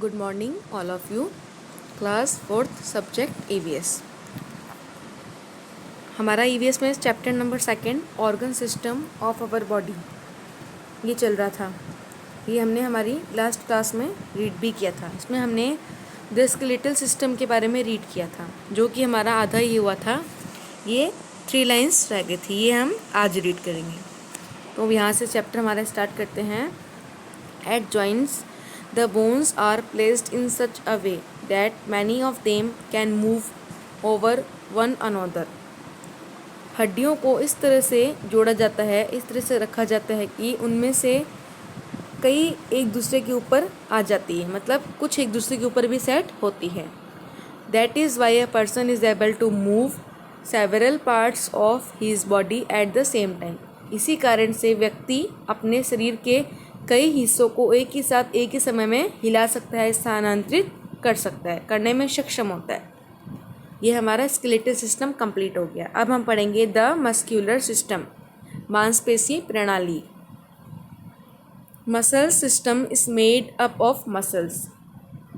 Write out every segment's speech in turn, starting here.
Good morning, all of you. Class fourth subject EVS. हमारा EVS में chapter number 2 organ system of our body ये चल रहा था. ये हमने हमारी लास्ट क्लास में रीड भी किया था. इसमें हमने द स्केलेटल सिस्टम के बारे में रीड किया था, जो कि हमारा आधा ही हुआ था. ये 3 लाइन्स रह गई थी, ये हम आज रीड करेंगे. तो यहाँ से चैप्टर हमारा स्टार्ट करते हैं. At joints the bones are placed in such a way that many of them can move over one another. हड्डियों को इस तरह से जोड़ा जाता है, इस तरह से रखा जाता है कि उनमें से कई एक दूसरे के ऊपर आ जाती है, मतलब कुछ एक दूसरे के ऊपर भी सेट होती है. That is why a person is able to move several parts of his body at the same time. इसी कारण से व्यक्ति अपने शरीर के कई हिस्सों को एक ही साथ एक ही समय में हिला सकता है, स्थानांतरित कर सकता है, करने में सक्षम होता है. ये हमारा स्केलेटल सिस्टम कंप्लीट हो गया. अब हम पढ़ेंगे द मस्क्यूलर सिस्टम, मांसपेशी प्रणाली. Muscle system is made up of muscles.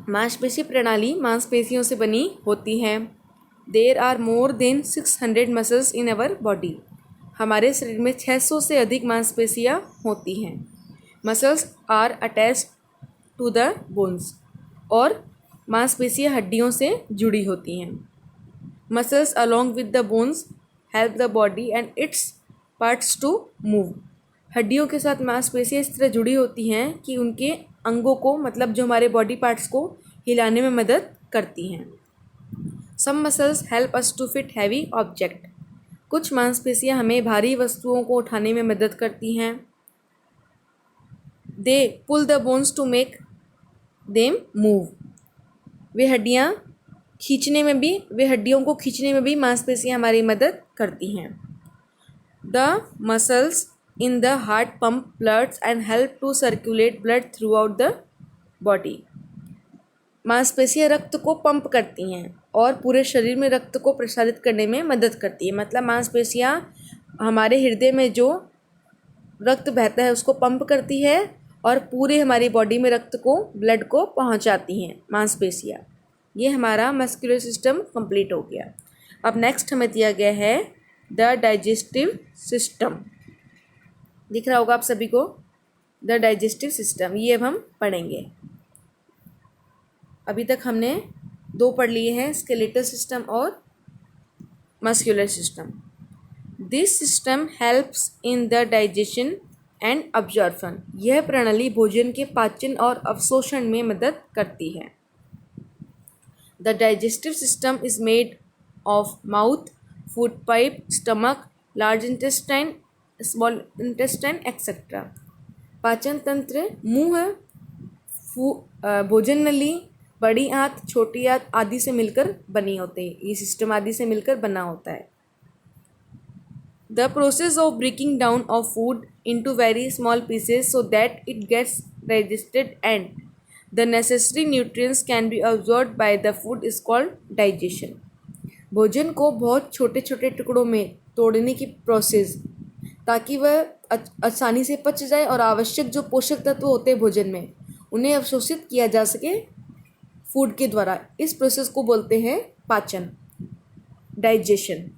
मांसपेशी प्रणाली मांसपेशियों से बनी होती है. There are more than 600 muscles in our body. हमारे शरीर में 600 से अधिक मांसपेशियाँ होती हैं. Muscles are attached to the bones. और मांसपेशियाँ हड्डियों से जुड़ी होती हैं. Muscles along with the bones help the body and its parts to move. हड्डियों के साथ मांसपेशियाँ इस तरह जुड़ी होती हैं कि उनके अंगों को, मतलब जो हमारे बॉडी पार्ट्स को हिलाने में मदद करती हैं. Some muscles help us to fit heavy object. कुछ मांसपेशियाँ हमें भारी वस्तुओं को उठाने में मदद करती हैं. They pull the bones to make them move. वे हड्डियों को खींचने में भी मांसपेशियाँ हमारी मदद करती हैं. The muscles in the heart pump blood and help to circulate blood throughout the body. मांसपेशियाँ रक्त को पंप करती हैं और पूरे शरीर में रक्त को प्रसारित करने में मदद करती है. मतलब मांसपेशियाँ हमारे हृदय में जो रक्त बहता है उसको पंप करती है और पूरे हमारी बॉडी में रक्त को, ब्लड को पहुंचाती हैं मांसपेशियाँ. ये हमारा मस्कुलर सिस्टम कंप्लीट हो गया. अब नेक्स्ट हमें दिया गया है द डाइजेस्टिव सिस्टम. दिख रहा होगा आप सभी को द डाइजेस्टिव सिस्टम. ये अब हम पढ़ेंगे. अभी तक हमने 2 पढ़ लिए हैं, स्केलेटल सिस्टम और muscular system. This system helps in the digestion and absorption. यह प्रणाली भोजन के पाचन और अवशोषण में मदद करती है. The digestive system is made of mouth, food pipe, stomach, large intestine, small intestine etcetera. पाचन तंत्र मुंह, भोजन नली, बड़ी आंत, छोटी आंत आदि से मिलकर बनी होती है. ये सिस्टम आदि से मिलकर बना होता है. The process of breaking down of food into very small pieces so that it gets digested and the necessary nutrients can be absorbed by the food is called digestion. भोजन को बहुत छोटे छोटे टुकड़ों में तोड़ने की प्रोसेस, ताकि वह आसानी से पच जाए और आवश्यक जो पोषक तत्व होते हैं भोजन में उन्हें अवशोषित किया जा सके फूड के द्वारा. इस प्रोसेस को बोलते हैं पाचन, digestion.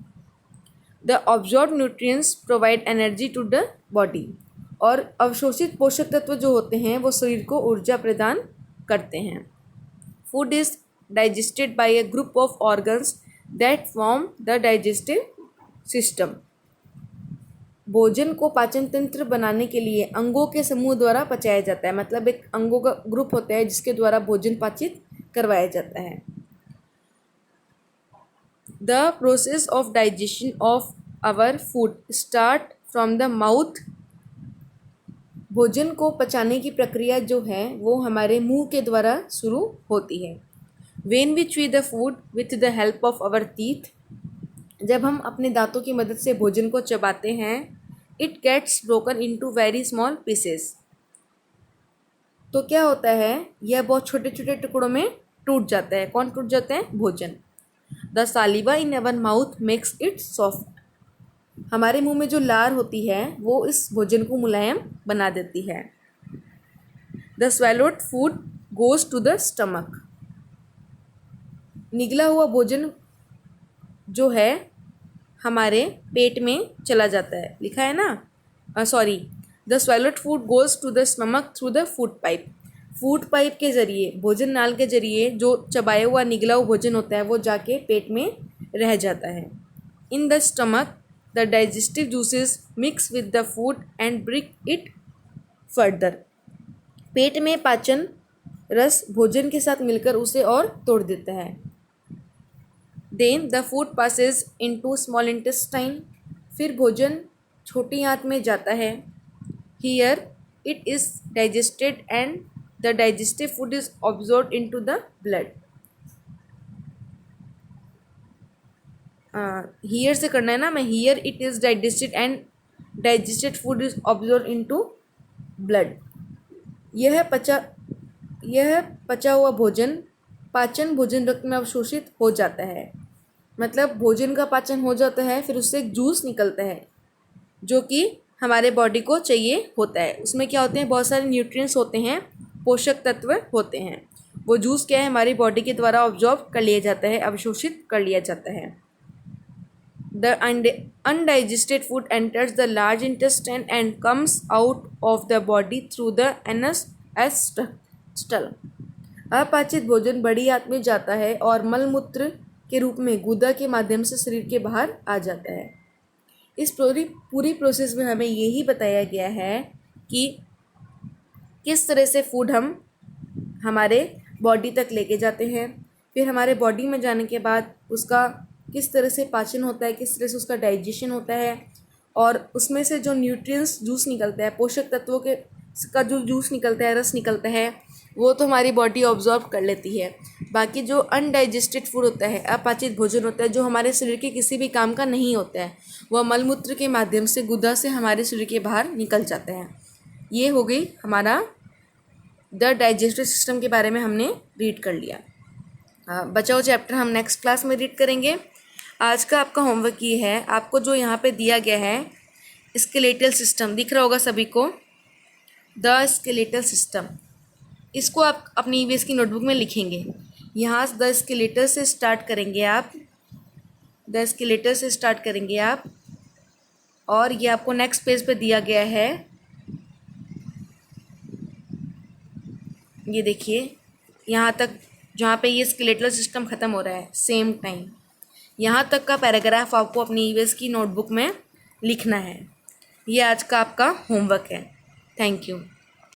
The absorbed nutrients provide energy to the body. और अवशोषित पोषक तत्व जो होते हैं वो शरीर को ऊर्जा प्रदान करते हैं. Food is digested by a group of organs that form the digestive system. भोजन को पाचन तंत्र बनाने के लिए अंगों के समूह द्वारा पचाया जाता है. मतलब एक अंगों का ग्रुप होता है जिसके द्वारा भोजन पाचित करवाया जाता है. The process of digestion of our food start from the mouth. भोजन को पचाने की प्रक्रिया जो है वो हमारे मुंह के द्वारा शुरू होती है. When we chew the food with the help of our teeth. जब हम अपने दांतों की मदद से भोजन को चबाते हैं, it gets broken into very small pieces. तो क्या होता है, यह बहुत छोटे छोटे टुकड़ों में टूट जाता है. कौन टूट जाता है? भोजन. The saliva in our mouth makes it soft. हमारे मुंह में जो लार होती है वो इस भोजन को मुलायम बना देती है. The swallowed food goes to the stomach. निगला हुआ भोजन जो है हमारे पेट में चला जाता है, लिखा है ना, sorry, the swallowed food goes to the stomach through the food pipe. Food pipe के ज़रिए, भोजन नाल के ज़रिए जो चबाया हुआ निगला हुआ भोजन होता है वो जाके पेट में रह जाता है। In the stomach the digestive juices mix with the food and break it further. पेट में पाचन रस भोजन के साथ मिलकर उसे और तोड़ देता है। Then the food passes into small intestine. फिर भोजन छोटी आंत में जाता है। Here it is digested and the digestive food is absorb into the blood. Here से करना है ना, मैं here it is digested and digested food is absorb into blood. यह पचा हुआ भोजन पाचन भोजन रक्त में अवशोषित हो जाता है। मतलब भोजन का पाचन हो जाता है, फिर उससे एक जूस निकलता है जो कि हमारे बॉडी को चाहिए होता है। उसमें क्या होते हैं, बहुत सारे न्यूट्रिएंट्स होते हैं, पोषक तत्व होते हैं। वो जूस क्या है, हमारी बॉडी के द्वारा ऑब्जॉर्ब कर लिया जाता है, अवशोषित कर लिया जाता है। The undigested food enters the large intestine and comes out of the body through the anus as stall. अपाचित भोजन बड़ी आंत में जाता है और मलमूत्र के रूप में गुदा के माध्यम से शरीर के बाहर आ जाता है। इस पूरी प्रोसेस में हमें यही बताया गया है कि किस तरह से फूड हम हमारे बॉडी तक लेके जाते हैं, फिर हमारे बॉडी में जाने के बाद उसका किस तरह से पाचन होता है, किस तरह से उसका डाइजेशन होता है, और उसमें से जो न्यूट्रिएंट्स जूस निकलता है, पोषक तत्वों का जो जूस निकलता है, रस निकलता है, वो तो हमारी बॉडी ऑब्जॉर्ब कर लेती है। बाकी जो अनडाइजेस्टेड फूड होता है, अपाचित भोजन होता है, जो हमारे शरीर के किसी भी काम का नहीं होता है, वह मलमूत्र के माध्यम से गुदा से हमारे शरीर के बाहर निकल जाता है। ये हो गई हमारा द डाइजेस्टिव सिस्टम के बारे में हमने रीड कर लिया। बचा हुआ चैप्टर हम नेक्स्ट क्लास में रीड करेंगे। आज का आपका होमवर्क ये है, आपको जो यहाँ पे दिया गया है स्केलेटल सिस्टम दिख रहा होगा सभी को, द स्केलेटल सिस्टम, इसको आप अपनी ईवीएस की नोटबुक में लिखेंगे। यहाँ द स्केलेटल से स्टार्ट करेंगे आप, द स्केलेटल से स्टार्ट करेंगे आप, और ये आपको नेक्स्ट पेज पे दिया गया है। ये देखिए यहाँ तक जहाँ पे ये स्केलेटल सिस्टम ख़त्म हो रहा है, सेम टाइम यहाँ तक का पैराग्राफ आपको अपनी ईवीएस की नोटबुक में लिखना है। ये आज का आपका होमवर्क है। Thank you.